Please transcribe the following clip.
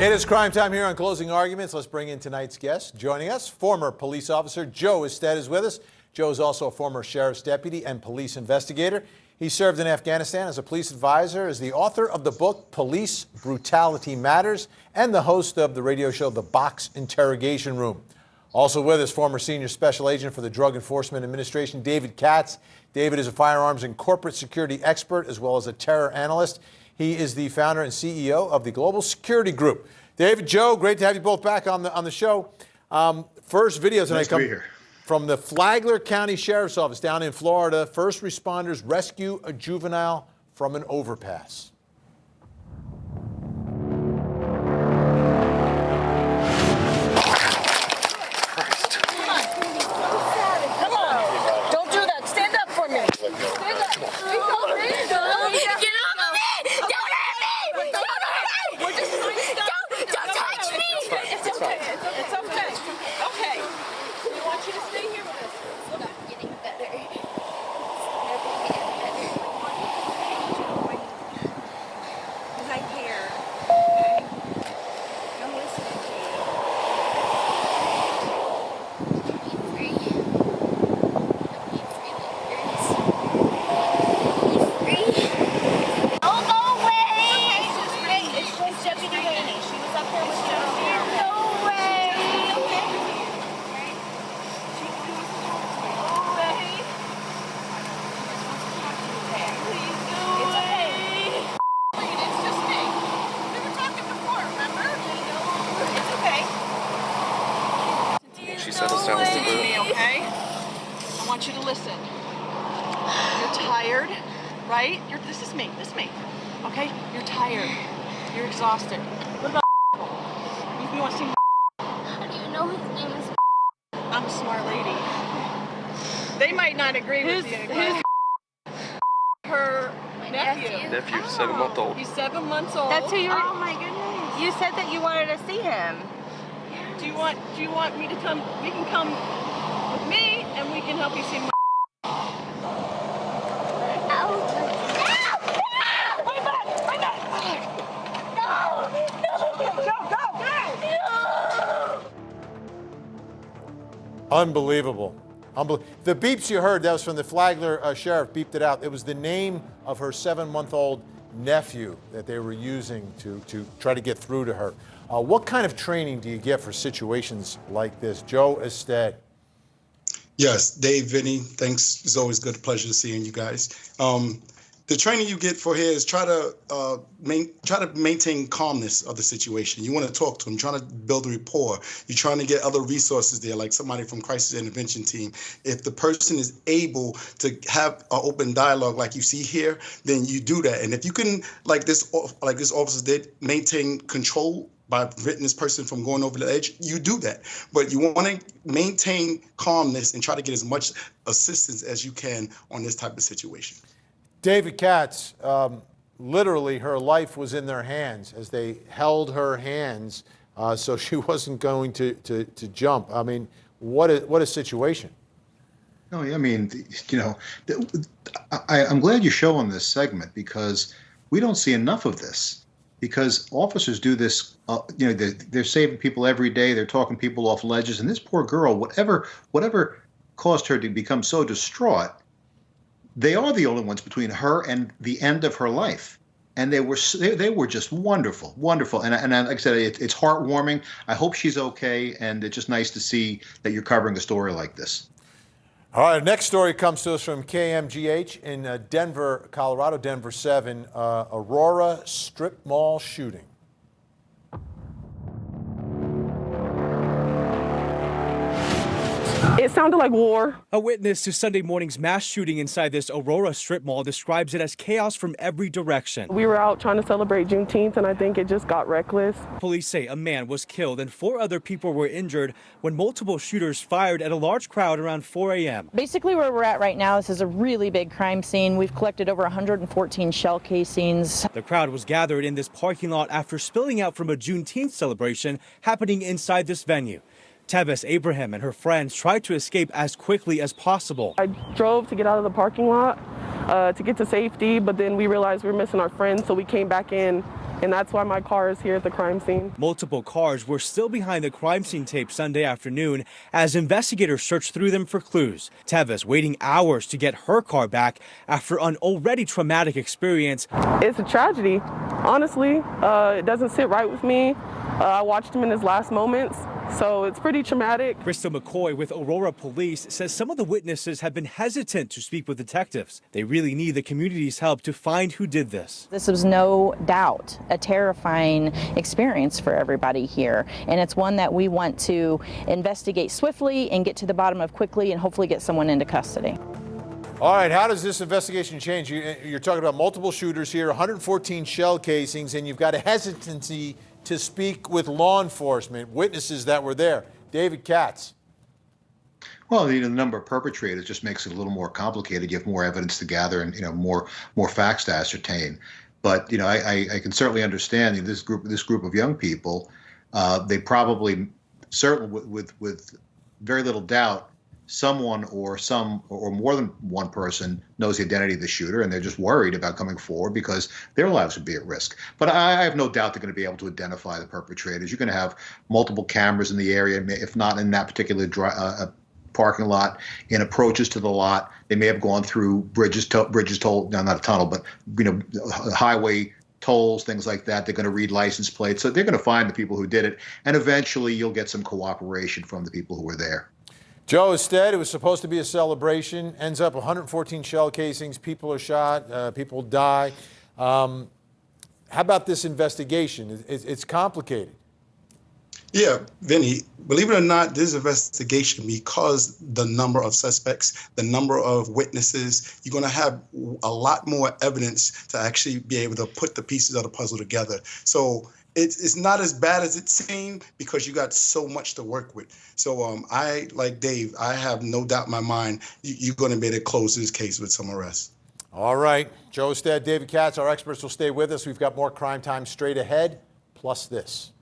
It is crime time here on Closing Arguments. Let's bring in tonight's guest. Joining us, former police officer Joe Ested is with us. Joe is also a former sheriff's deputy and police investigator. He served in Afghanistan as a police advisor, is the author of the book Police Brutality Matters, and the host of the radio show The Box Interrogation Room. Also with us, former senior special agent for the Drug Enforcement Administration, David Katz. David is a firearms and corporate security expert as well as a terror analyst. He is the founder and CEO of the Global Security Group. David, Joe, great to have you both back on the show. First video tonight comes from the Flagler County Sheriff's Office down in Florida. First responders rescue a juvenile from an overpass. Right? This is me, okay? You're tired, you're exhausted. What about you want to see? How do you know his name is? I'm a smart lady. They might not agree with you. Her nephew. Nephew, 7 months old. He's 7 months old. That's who you're. Oh my goodness! You said that you wanted to see him. Do you want me to come? You can come with me, and we can help you see. Unbelievable. The beeps you heard, that was from the Flagler sheriff, beeped it out. It was the name of her 7-month-old nephew that they were using to try to get through to her. What kind of training do you get for situations like this? Joe Ested. Yes, Dave, Vinnie, thanks. It's always good, pleasure seeing you guys. The training you get for here is try to maintain calmness of the situation. You want to talk to them, trying to build a rapport. You're trying to get other resources there, like somebody from crisis intervention team. If the person is able to have an open dialogue like you see here, then you do that. And if you can, like this officer did, maintain control by preventing this person from going over the edge, you do that. But you want to maintain calmness and try to get as much assistance as you can on this type of situation. David Katz, literally her life was in their hands as they held her hands so she wasn't going to jump. I mean, what a situation. No, I mean, you know, I'm glad you're showing this segment because we don't see enough of this. Because officers do this, you know, they're saving people every day. They're talking people off ledges, and this poor girl, whatever caused her to become so distraught, they are the only ones between her and the end of her life. And they were just wonderful. And like I said, it's heartwarming. I hope she's okay, and it's just nice to see that you're covering a story like this. All right, next story comes to us from KMGH in Denver, Colorado, Denver 7, Aurora strip mall shooting. It sounded like war. A witness to Sunday morning's mass shooting inside this Aurora strip mall describes it as chaos from every direction. We were out trying to celebrate Juneteenth, and I think it just got reckless. Police say a man was killed and 4 other people were injured when multiple shooters fired at a large crowd around 4 a.m. Basically where we're at right now, this is a really big crime scene. We've collected over 114 shell casings. The crowd was gathered in this parking lot after spilling out from a Juneteenth celebration happening inside this venue. Tevis Abraham and her friends tried to escape as quickly as possible. I drove to get out of the parking lot to get to safety, but then we realized we were missing our friends, so we came back in and that's why my car is here at the crime scene. Multiple cars were still behind the crime scene tape Sunday afternoon as investigators searched through them for clues. Tevis waiting hours to get her car back after an already traumatic experience. It's a tragedy. Honestly, it doesn't sit right with me. I watched him in his last moments, so it's pretty traumatic. Crystal McCoy with Aurora Police says some of the witnesses have been hesitant to speak with detectives. They really need the community's help to find who did this. This was no doubt a terrifying experience for everybody here, and it's one that we want to investigate swiftly and get to the bottom of quickly and hopefully get someone into custody. All right, how does this investigation change? You're talking about multiple shooters here, 114 shell casings, and you've got a hesitancy to speak with law enforcement, witnesses that were there. David Katz. Well, the number of perpetrators just makes it a little more complicated. You have more evidence to gather and more facts to ascertain. But I can certainly understand this group of young people. They probably, certainly with very little doubt, someone or more than one person knows the identity of the shooter, and they're just worried about coming forward because their lives would be at risk. But I have no doubt they're going to be able to identify the perpetrators. You're going to have multiple cameras in the area, if not in that particular parking lot, in approaches to the lot. They may have gone through bridges toll, no, not a tunnel, but highway tolls, things like that. They're going to read license plates, so they're going to find the people who did it, and eventually you'll get some cooperation from the people who were there. Joe Ested, it was supposed to be a celebration, ends up 114 shell casings, people are shot, people die. How about this investigation? It's complicated. Yeah, Vinnie, believe it or not, this investigation, because the number of suspects, the number of witnesses, you're going to have a lot more evidence to actually be able to put the pieces of the puzzle together. So it's not as bad as it seemed because you got so much to work with. So I, like Dave, I have no doubt in my mind you're going to be able to close this case with some arrests. All right. Joe Ested, David Katz, our experts will stay with us. We've got more Crime Time straight ahead, plus this.